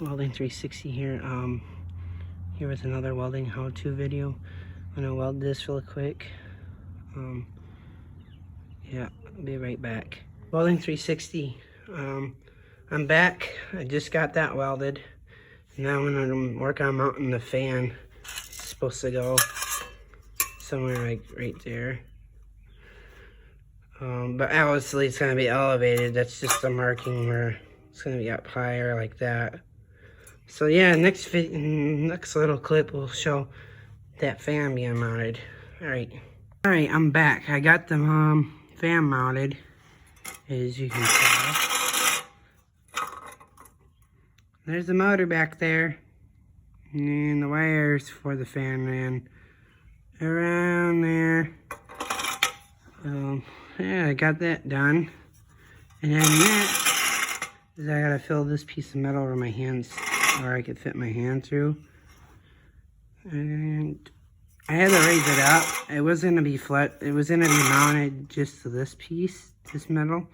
Welding 360 here. Here was another welding how-to video. I'm gonna weld this real quick. Yeah, I'll be right back. Welding 360. I'm back. I just got that welded. Now I'm gonna work on mounting the fan. It's supposed to go somewhere like right there. But obviously it's gonna be elevated. That's just a marking where it's gonna be up higher like that. So yeah, next little clip will show that fan being mounted. Alright, I'm back. I got the fan mounted, as you can tell. There's the motor back there, and the wires for the fan ran around there. Yeah, I got that done. And then next is I gotta fill this piece of metal over my hands, or I could fit my hand through. And I had to raise it up. It was gonna be flat. It was gonna be mounted just to this piece, this metal.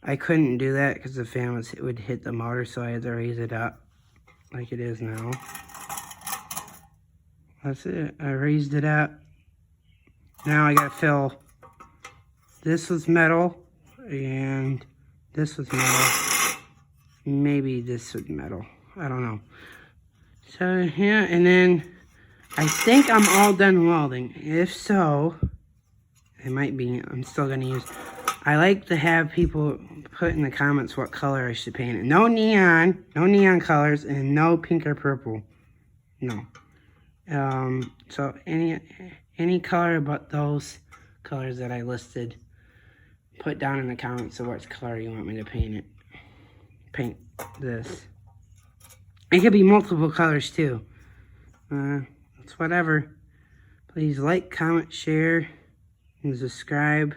I couldn't do that because the fan would hit the motor, so I had to raise it up like it is now. That's it. I raised it up. Now I gotta fill. This was metal, and this was metal. Maybe this was metal. I don't know. So yeah, and then I think I'm all done welding. If so, it might be. I'm still gonna use. I like to have people put in the comments what color I should paint it. No neon colors, and no pink or purple. No. So any color but those colors that I listed. Put down in the comments of what color you want me to paint it. Paint this. It could be multiple colors too. It's whatever. Please like, comment, share, and subscribe.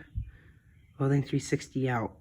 Welding 360 out.